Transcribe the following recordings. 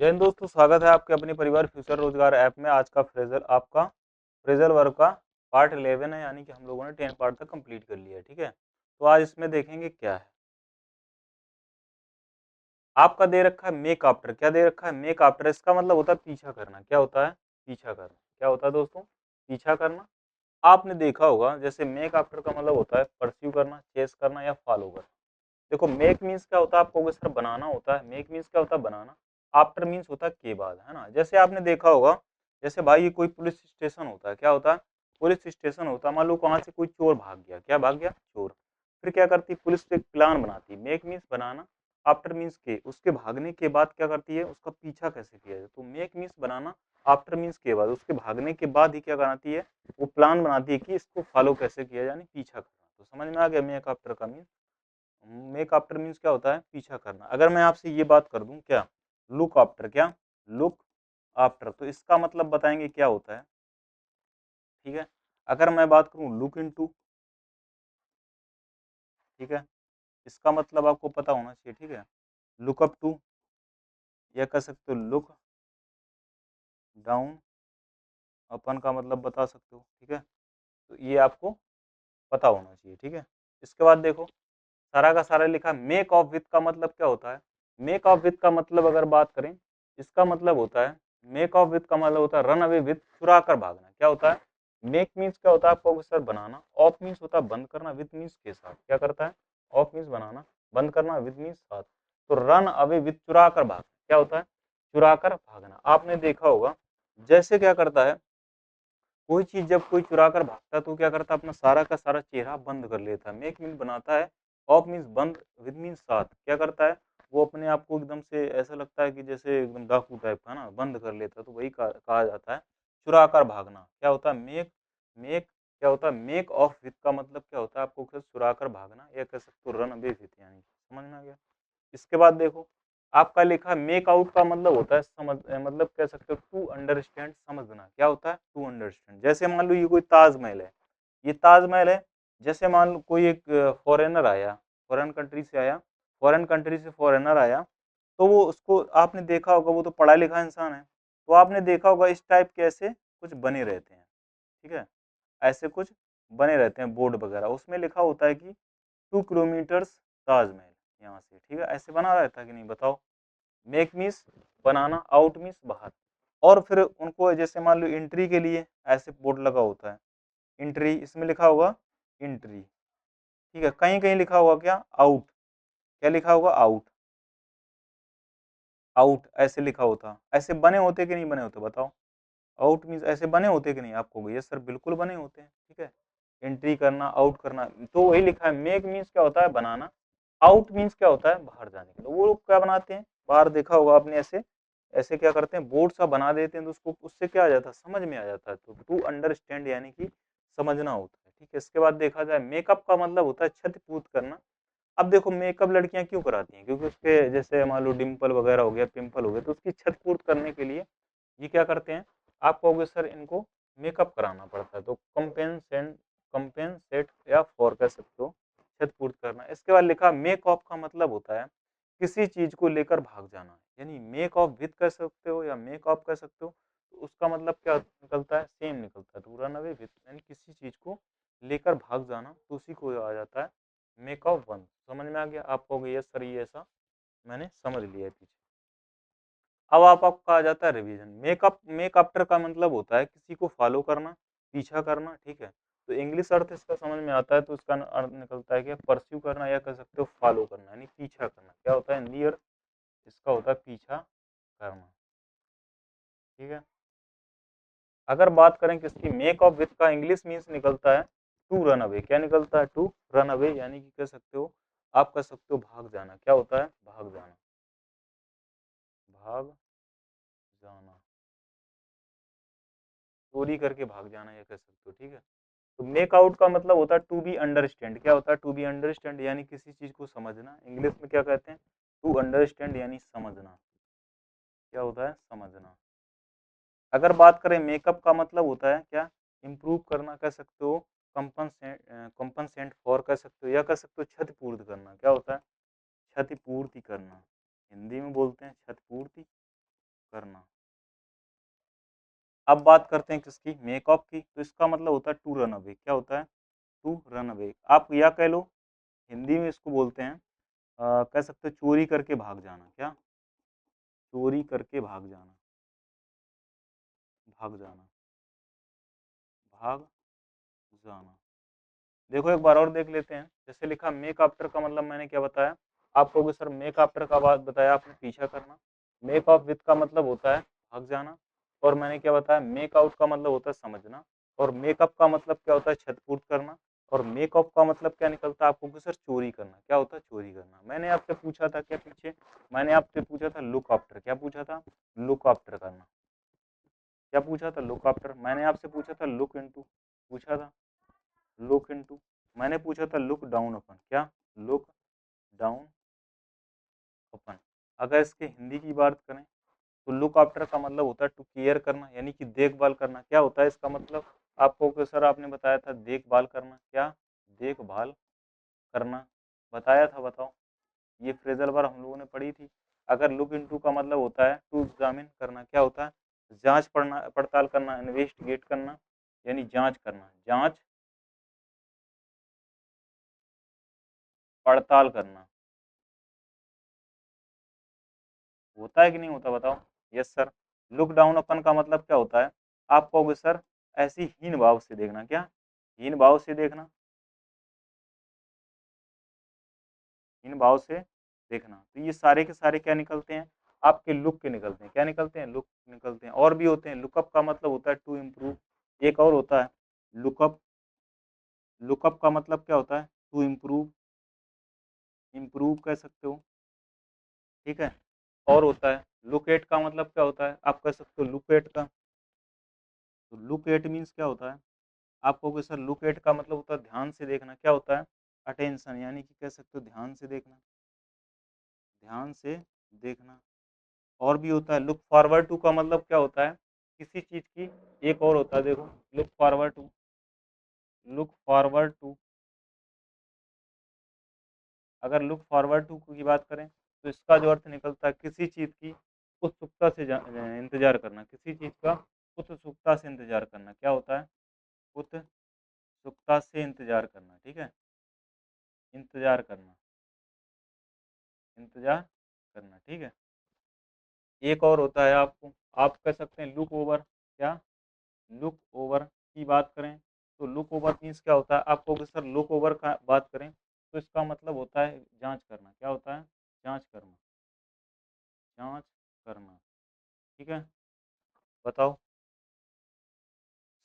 जय हिंद दोस्तों, स्वागत है आपके अपने परिवार फ्यूचर रोजगार ऐप में। आज का फ्रेजल आपका फ्रेजल वर्क का पार्ट 11 है, यानी कि हम लोगों ने 10 पार्ट तक कंप्लीट कर लिया है। ठीक है, तो आज इसमें देखेंगे क्या है। आपका दे रखा है मेक आफ्टर। क्या दे रखा है? Make after. इसका मतलब होता है पीछा करना। क्या होता है? पीछा करना। क्या होता है दोस्तों? पीछा करना। आपने देखा होगा, जैसे मेक आफ्टर का मतलब होता है परस्यू करना, चेस करना या फॉलो करना। देखो, मेक मीन्स क्या होता है, आपको सर बनाना होता है। मेक मीन्स क्या होता है? बनाना। आफ्टर मीन्स होता है के बाद, है ना। जैसे आपने देखा होगा, जैसे भाई ये कोई पुलिस स्टेशन होता है। क्या होता है? पुलिस स्टेशन होता है। मान लो वहां से कोई चोर भाग गया। क्या भाग गया? चोर। फिर क्या करती है पुलिस? एक प्लान बनाती है। मेक मीन्स बनाना, आफ्टर मीन्स के। उसके भागने के बाद क्या करती है? उसका पीछा कैसे किया जाए। तो मेक मीन्स बनाना, आफ्टर मीन्स के बाद। उसके भागने के बाद ही क्या कराती है? वो प्लान बनाती है कि इसको फॉलो कैसे किया जाए, यानी पीछा करना। तो समझ में आ गया मेक आफ्टर का मीन। मेक आफ्टर मीन्स क्या होता है? पीछा करना। अगर मैं आपसे ये बात कर दूं, क्या लुक आफ्टर, क्या लुक आफ्टर, तो इसका मतलब बताएंगे क्या होता है। ठीक है, अगर मैं बात करूं लुक इनटू, ठीक है, इसका मतलब आपको पता होना चाहिए। ठीक है, लुक अप टू, या कह सकते हो लुक डाउन अपन का मतलब बता सकते हो। ठीक है, तो ये आपको पता होना चाहिए। ठीक है, इसके बाद देखो, सारा का सारा लिखा मेक ऑफ विथ का मतलब क्या होता है। मेक ऑफ विथ का मतलब अगर बात करें, इसका मतलब होता है, मेक ऑफ विथ का मतलब होता है रन अवे विथ, चुरा कर भागना। क्या होता है? मेक मीन्स क्या होता है आपको सर? बनाना। ऑफ मीन्स होता है बंद करना, विथ मीन्स के साथ। क्या करता है? ऑफ मीन्स बनाना, बंद करना, विथ मीन्स साथ। तो रन अवे विथ, चुरा कर भागना। क्या होता है? चुरा कर भागना। आपने देखा होगा, जैसे क्या करता है कोई चीज, जब कोई चुरा कर भागता है तो क्या करता है? अपना सारा का सारा चेहरा बंद कर लेता है। मेक मीन बनाता है, ऑफ मीन्स बंद, विद मीन्स साथ। क्या करता है? वो अपने आप को एकदम से ऐसा लगता है कि जैसे एकदम डाकू टाइप का ना, बंद कर लेता है। तो वही कहा जाता है चुरा कर भागना। क्या होता है? मेक मेक क्या होता है? मेक ऑफ विथ का मतलब क्या होता है आपको? चुरा कर भागना, या कह सकते हो रन अवे विथ, यानी समझ में आ गया। इसके बाद देखो, आपका लिखा मेक आउट का मतलब होता है समझ, मतलब कह सकते हो टू अंडरस्टैंड, समझना। क्या होता है? To understand. जैसे मान लो ये कोई ताजमहल है, ये ताजमहल है। जैसे मान लो कोई एक फॉरेनर आया, फॉरेन कंट्री से आया, फॉरेन कंट्री से फॉरेनर आया, तो वो उसको आपने देखा होगा, वो तो पढ़ा लिखा इंसान है, तो आपने देखा होगा इस टाइप के ऐसे कुछ बने रहते हैं। ठीक है, ऐसे कुछ बने रहते हैं बोर्ड वगैरह, उसमें लिखा होता है कि 2 किलोमीटर्स ताजमहल यहाँ से। ठीक है, ऐसे बना रहता है कि नहीं, बताओ। मेक मीन्स बनाना, आउट मीन्स बाहर। और फिर उनको जैसे मान लो एंट्री के लिए ऐसे बोर्ड लगा होता है, एंट्री, इसमें लिखा होगा एंट्री। ठीक है, कहीं कहीं लिखा होगा क्या? आउट। क्या लिखा होगा? आउट। आउट ऐसे लिखा होता। ऐसे बने होते कि नहीं बने होते, बताओ। आउट मीन्स ऐसे बने होते कि नहीं आपको? ये सर बिल्कुल बने होते हैं। ठीक है, एंट्री करना, आउट करना, तो वही लिखा है। मेक मीन्स क्या होता है? बनाना। आउट मीन्स क्या होता है? बाहर जाने के लिए। वो लोग क्या बनाते हैं? बाहर देखा होगा आपने, ऐसे ऐसे क्या करते हैं, बोर्ड सा बना देते हैं, तो उसको उससे क्या आ जाता है? समझ में आ जाता है। तो टू अंडरस्टैंड यानी कि समझना होता है। ठीक है, इसके बाद देखा जाए मेकअप का मतलब होता है क्षतिपूर्त करना। अब देखो, मेकअप लड़कियां क्यों कराती हैं? क्योंकि उसके जैसे मान लो डिम्पल वगैरह हो गया, पिंपल हो गया, तो उसकी क्षतिपूर्त करने के लिए ये क्या करते हैं? आप कहोगे सर इनको मेकअप कराना पड़ता है, तो कंपेंसेंट, कंपेंसेट या फॉर कह सकते हो, क्षतिपूर्त करना। इसके बाद लिखा मेक ऑफ का मतलब होता है किसी चीज को लेकर भाग जाना, यानी मेक ऑफ विथ कह सकते हो या मेक ऑफ कह सकते हो। तो उसका मतलब क्या निकलता है? सेम निकलता है। तो रन अवे विथ यानी किसी चीज को लेकर भाग जाना, तो उसी को आ जाता है मेक ऑफ वन। समझ में आ गया? आप कहोगे यस सर ये ऐसा मैंने समझ लिया है पीछे। अब आपका आ जाता है रिवीजन। मेकअप, मेक आफ्टर का मतलब होता है किसी को फॉलो करना, पीछा करना। ठीक है, तो इंग्लिश अर्थ इसका समझ में आता है, तो इसका अर्थ निकलता है कि परस्यू करना, या कह सकते हो फॉलो करना, यानी पीछा करना। क्या होता है? नियर, इसका होता है पीछा करना। ठीक है, अगर बात करें किसकी, मेक ऑफ विथ का इंग्लिश मीन्स निकलता है टू रन अवे। क्या निकलता है? टू रन अवे, यानी कि कह सकते हो, आप कह सकते हो भाग जाना। क्या होता है? भाग जाना, भाग जाना, चोरी करके भाग जाना, या कह सकते हो। ठीक है, तो मेक आउट का मतलब होता है टू बी अंडरस्टैंड। क्या होता है? टू बी अंडरस्टैंड, यानी किसी चीज को समझना। इंग्लिश में क्या कहते हैं? टू अंडरस्टैंड यानी समझना। क्या होता है? समझना। अगर बात करें मेकअप का मतलब होता है क्या? इम्प्रूव करना, कह सकते हो कंपनसेंट, कंपनसेंट फॉर कह सकते हो, या कह सकते हो क्षतिपूर्ति करना। क्या होता है? क्षतिपूर्ति करना। हिंदी में बोलते हैं क्षतिपूर्ति। करना। अब बात करते हैं किसकी, मेक ऑफ की। तो इसका मतलब होता है टू रन अवे। क्या होता है, टू रन अवे। आप या कह लो, हिंदी में इसको बोलते हैं कह सकते हो चोरी करके भाग जाना। क्या, चोरी करके भाग जाना, भाग जाना, भाग जाना। देखो एक बार और देख लेते हैं। जैसे लिखा मेक आफ्टर का मतलब मैंने क्या बताया, आप कहोगे सर मेक आफ्टर का बात बताया आपने, पीछा करना। मेक ऑफ विथ का मतलब होता है भाग जाना। और मैंने क्या बताया, मेक आउट का मतलब होता है समझना। और मेकअप का मतलब क्या होता है, क्षतपूर्त करना। और मेक ऑफ का मतलब क्या निकलता है, आपको कि सर चोरी करना। क्या होता है, चोरी करना। मैंने आपसे पूछा था क्या पीछे, मैंने आपसे पूछा था लुक आफ्टर। क्या पूछा था, लुक आफ्टर करना। क्या पूछा था, लुक आफ्टर। मैंने आपसे पूछा था लुक इनटू, पूछा था लुक इनटू। मैंने पूछा था लुक डाउन अपन। क्या, लुक डाउन अपन। अगर इसके हिंदी की बात करें तो लुक आफ्टर का मतलब होता है टू केयर करना, यानी कि देखभाल करना। क्या होता है इसका मतलब, आपको कि सर आपने बताया था देखभाल करना। क्या, देखभाल करना, बताया था, बताओ। ये फ्रेजल वर्ब हम लोगों ने पढ़ी थी। अगर लुक इनटू का मतलब होता है टू एग्जामिन करना। क्या होता है, जांच पड़ना पड़ताल करना, इन्वेस्टिगेट करना, यानी जांच करना, जांच पड़ताल करना। होता है कि नहीं होता, बताओ। Yes sir. लुक डाउन अपन का मतलब क्या होता है, आप कहोगे सर ऐसी हीन भाव से देखना। क्या, हीन भाव से देखना, हीन भाव से देखना। तो ये सारे के सारे क्या निकलते हैं, आपके लुक के निकलते हैं। क्या निकलते हैं, लुक निकलते हैं। और भी होते हैं, लुकअप का मतलब होता है टू इम्प्रूव। एक और होता है लुकअप, लुकअप का मतलब क्या होता है, टू इम्प्रूव, इम्प्रूव कह सकते हो, ठीक है। और होता है लुकेट का मतलब क्या होता है, आप कह सकते हो लुकेट का। तो लुक एट मीन्स क्या होता है, आप कहोगे सर लुक एट का मतलब होता है ध्यान से देखना। क्या होता है, अटेंशन, यानी कि कह सकते हो ध्यान से देखना, ध्यान से देखना। और भी होता है लुक फॉरवर्ड टू का मतलब क्या होता है, किसी चीज की। एक और होता है देखो, look forward to, look forward to. अगर लुक फॉरवर्ड टू की बात करें तो इसका जो अर्थ निकलता है किसी चीज की उत्सुकता से इंतजार करना, किसी चीज का उत्सुकता से इंतजार करना। क्या होता है, उत्सुकता से इंतजार करना, ठीक है, इंतजार करना, इंतजार करना, ठीक है। एक और होता है आपको, आप कह सकते हैं लुक ओवर। क्या, लुक ओवर की बात करें तो लुक ओवर मीन्स क्या होता है, आपको अगर सर लुक ओवर का बात करें तो इसका मतलब होता है जांच करना। क्या होता है, जांच करना, जांच करना, ठीक है। बताओ,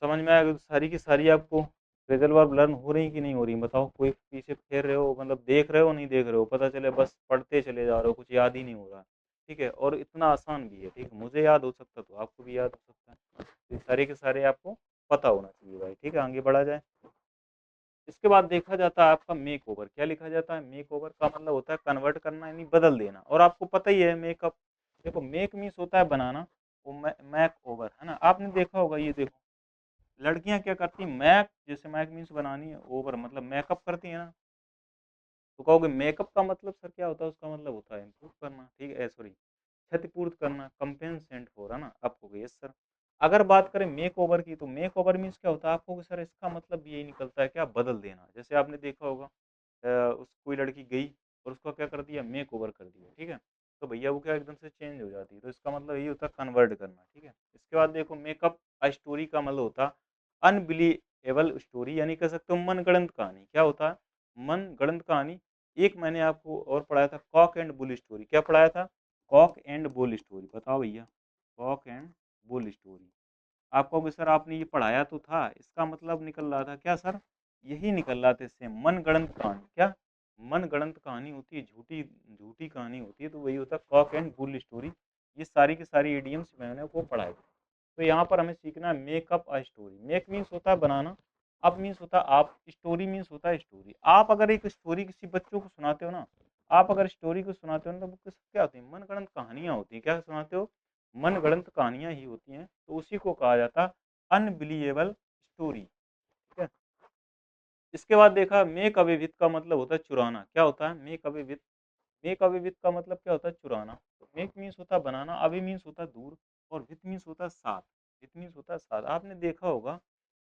समझ में आएगा सारी की सारी आपको फ्रेजल वर्ब लर्न हो रही कि नहीं हो रही, बताओ। कोई पीछे फेर रहे हो, मतलब देख रहे हो नहीं देख रहे हो, पता चले बस पढ़ते चले जा रहे हो, कुछ याद ही नहीं हो रहा। ठीक है, और इतना आसान भी है, ठीक है। मुझे याद हो सकता तो आपको भी याद हो सकता है। तो सारे के सारे आपको पता होना चाहिए भाई, ठीक है। आगे बढ़ा जाए। इसके बाद देखा जाता है आपका मेक ओवर। क्या लिखा जाता है, मेक ओवर का मतलब होता है कन्वर्ट करना, यानी बदल देना। और आपको पता ही है मेकअप, देखो मेक मीन्स होता है बनाना, वो मैक ओवर है ना, आपने देखा होगा। ये देखो लड़कियां क्या करती हैं, मैक, जैसे मैक मीन्स बनानी है, ओवर मतलब मेकअप करती है ना। तो कहोगे मेकअप का मतलब सर क्या होता है, उसका मतलब होता है इम्प्रूव करना, ठीक है, सॉरी क्षतिपूर्त करना, कंपेंसेंट हो रहा ना। आप कहोगे यस सर। अगर बात करें मेक ओवर की तो मेक ओवर मीन्स क्या होता है, आप कहोगे सर इसका मतलब यही निकलता है क्या, बदल देना। जैसे आपने देखा होगा उस कोई लड़की गई और उसका क्या कर दिया, मेक ओवर कर दिया, ठीक है। तो भैया वो क्या एकदम से चेंज हो जाती है, तो इसका मतलब यही होता है कन्वर्ट करना, ठीक है। इसके बाद देखो मेकअप अ स्टोरी का मतलब होता है अनबिलीवेबल स्टोरी, यानी कह सकते हो मनगढ़ंत कहानी। क्या होता है, मनगढ़ंत कहानी। एक मैंने आपको और पढ़ाया था कॉक एंड बुल स्टोरी। क्या पढ़ाया था, कॉक एंड बुल स्टोरी, बताओ भैया। Cock and bull story. आपको भी सर आपने ये पढ़ाया तो था, इसका मतलब निकल रहा था क्या सर, यही निकल रहा था इससे, मनगढ़ंत कहानी। क्या, मनगढ़ंत कहानी होती है, झूठी झूठी कहानी होती है, तो वही होता है कॉक एंड बुल स्टोरी। ये सारी की सारी इडियम्स मैंने वो पढ़ाए थे। तो यहाँ पर हमें सीखना है makeup a story. Make means होता है बनाना, अप मीन्स होता है आप, स्टोरी मीन्स होता है स्टोरी। आप अगर एक स्टोरी किसी बच्चों को सुनाते हो ना, आप अगर स्टोरी को सुनाते हो ना, तो वो क्या होती है, मनगढ़ंत कहानियाँ होती हैं। क्या सुनाते हो, मनगढ़ंत कहानियाँ ही होती हैं, तो उसी को कहा जाता है अनबिलीवेबल स्टोरी, ठीक है। इसके बाद देखा मेक अवे विथ का मतलब होता है चुराना। क्या होता है, make away with make away with का मतलब क्या होता है? चुराना। तो मेक मीन्स होता है बनाना, अवे मीन्स होता है दूर, और विथ मीन्स होता है साथ। विथ मीन्स होता है साथ। आपने देखा होगा,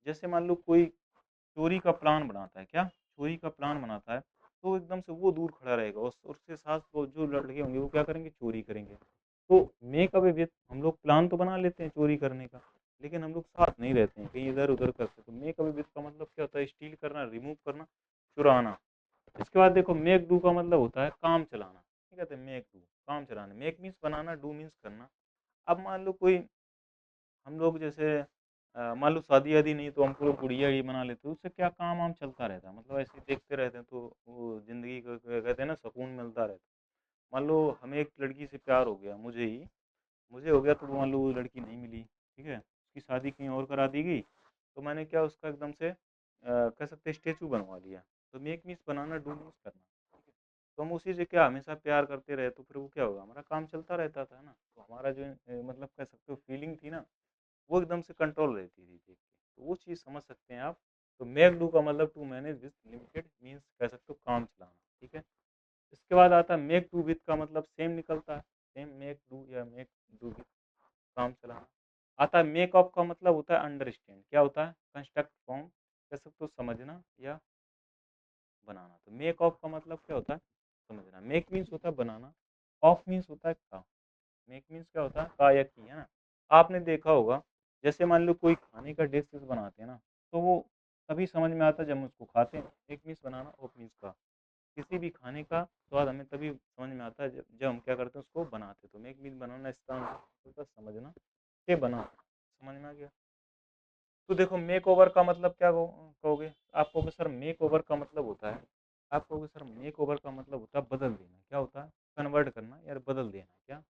जैसे मान लो कोई चोरी का प्लान बनाता है, क्या चोरी का प्लान बनाता है, तो एकदम से वो दूर खड़ा रहेगा, उसके साथ वो जो लड़के होंगे वो क्या करेंगे? चोरी करेंगे। तो मेक अवे विथ, हम लोग प्लान तो बना लेते हैं चोरी करने का, लेकिन हम लोग साथ नहीं रहते हैं, कहीं इधर उधर करते हैं। तो मेक अवे विथ का मतलब क्या होता है? स्टील करना, रिमूव करना, चुराना। इसके बाद देखो मेक डू का मतलब होता है काम चलाना। ठीक है, तो मेक डू काम चलाना, make means banana, do means करना। अब मान लो कोई, हम लोग जैसे मान लो शादी वादी नहीं तो हम लोग गुड़िया ही बना लेते हैं, उससे क्या काम वाम चलता रहता है, मतलब ऐसे ही देखते रहते हैं, तो वो जिंदगी को कहते हैं ना, सुकून मिलता रहता है। मान लो हमें एक लड़की से प्यार हो गया, मुझे हो गया, तो वो मान लो वो लड़की नहीं मिली, ठीक है, उसकी शादी कहीं और करा दी गई, तो मैंने क्या उसका एकदम से कह सकते स्टेचू बनवा लिया। तो make means banana, do means करना। ठीक है, तो हम उसी से क्या हमेशा प्यार करते रहे, तो फिर वो क्या होगा? हमारा काम चलता रहता था ना, तो हमारा जो मतलब कह सकते हो फीलिंग थी ना, वो एकदम से कंट्रोल रहती थी देख के। तो वो चीज़ समझ सकते हैं आप। तो मेक डू का मतलब to manage with limited means कह सकते हो काम चलाना। ठीक है, इसके बाद आता है मेक डू विथ का मतलब सेम निकलता है, सेम मेक डू या मेक डू विथ, काम चलाना। आता है मेक ऑफ का मतलब होता है अंडरस्टैंड, क्या होता है? कंस्ट्रक्ट फॉर्म, कह सकते हो समझना या बनाना। तो मेक ऑफ का मतलब क्या होता है? समझना। मेक मीन्स होता है बनाना, ऑफ मीन्स होता है का। मेक मीन्स क्या होता है? का या की, है ना। आपने देखा होगा, जैसे मान लो कोई खाने का डिशेस बनाते हैं ना, तो वो तभी समझ में आता है जब हम उसको खाते हैं। Make means banana, of means का। किसी भी खाने का स्वाद हमें तभी समझ में आता है जब हम क्या करते हैं? उसको बनाते हैं। तो मेक मीन्स बनाना, इसका मतलब होता है समझना के बना। समझ में आ गया? तो देखो मेक ओवर का मतलब क्या कहोगे? आप कहोगे सर मेक ओवर का मतलब होता है, आप कहोगे सर मेक ओवर का मतलब होता है बदल देना। क्या होता है? कन्वर्ट करना, यार बदल देना। क्या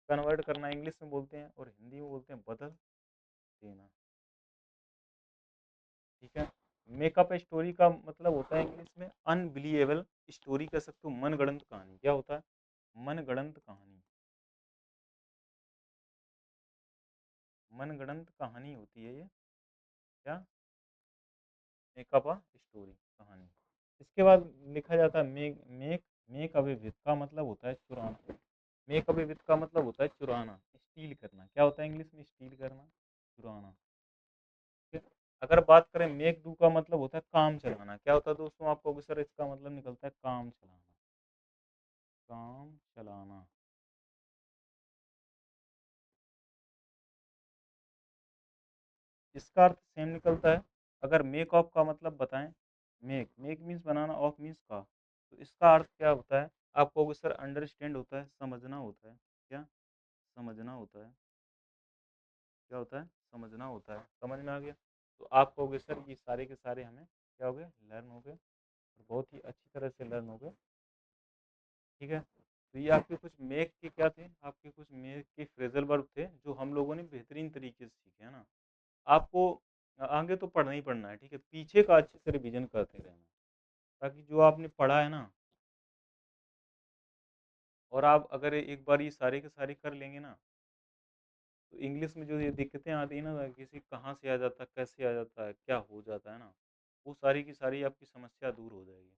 कन्वर्ट करना इंग्लिश में बोलते हैं, और हिंदी में बोलते हैं बदल देना। ठीक है, मेकअप स्टोरी का मतलब होता है इंग्लिश में अनबिलीवेबल स्टोरी, कह सकते हो मनगढ़ंत कहानी। क्या होता है? मनगढ़ंत कहानी। मनगढ़ंत कहानी होती है ये। क्या? मेकअप स्टोरी, कहानी। इसके बाद लिखा जाता है make make make away with का मतलब होता है चुराना। मेक अवे विथ का मतलब होता है चुराना, स्टील करना। क्या होता है इंग्लिश में? स्टील करना, चुराना। ठीक है? अगर बात करें मेक डू का मतलब होता है काम चलाना। क्या होता है दोस्तों? आपको सर इसका मतलब निकलता है काम चलाना, काम चलाना। इसका अर्थ सेम निकलता है। अगर मेक ऑफ का मतलब बताएं, make make means banana, of means का, तो इसका अर्थ क्या होता है? आप कहोगे सर अंडरस्टैंड होता है, समझना होता है। क्या? समझना होता है। क्या होता है? समझना होता है। समझ में आ गया? तो आप कहोगे सर ये सारे के सारे हमें क्या हो गए? लर्न हो गए, और बहुत ही अच्छी तरह से लर्न हो गए। ठीक है, तो ये आपके कुछ मेक के क्या थे? आपके कुछ मेक के फ्रेजल वर्ब थे, जो हम लोगों ने बेहतरीन तरीके से सीखे, है ना। आपको आगे तो पढ़ना ही पढ़ना है, ठीक है, पीछे का अच्छे से रिवीजन करते रहना, ताकि जो आपने पढ़ा है ना, और आप अगर एक बार ये सारे के सारे कर लेंगे ना, तो इंग्लिश में जो ये दिक्कतें आती है ना, किसी कहाँ से आ जाता है, कैसे आ जाता है, क्या हो जाता है ना, वो सारी की सारी आपकी समस्या दूर हो जाएगी।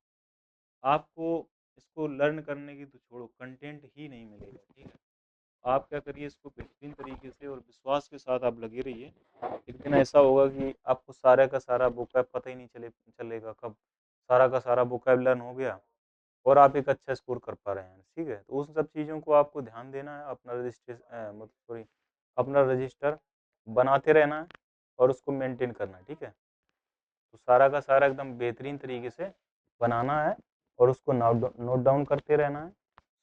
आपको इसको लर्न करने की तो छोड़ो, कंटेंट ही नहीं मिलेगा। ठीक है, आप क्या करिए, इसको बेहतरीन तरीके से और विश्वास के साथ आप लगे रहिए। एक दिन ऐसा होगा कि आपको सारा का सारा बुकैब पता ही नहीं चलेगा कब सारा का सारा बुकैब लर्न हो गया, और आप एक अच्छा स्कोर कर पा रहे हैं। ठीक है, तो उन सब चीज़ों को आपको ध्यान देना है, अपना रजिस्ट्रेशन मतलब सॉरी अपना रजिस्टर बनाते रहना है, और उसको मेंटेन करना है। ठीक है, तो सारा का सारा एकदम बेहतरीन तरीके से बनाना है, और उसको नोट डाउन करते रहना है।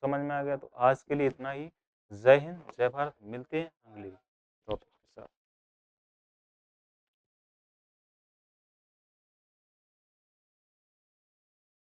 समझ में आ गया? तो आज के लिए इतना ही। जय हिंद, जय भारत, मिलते हैं अगली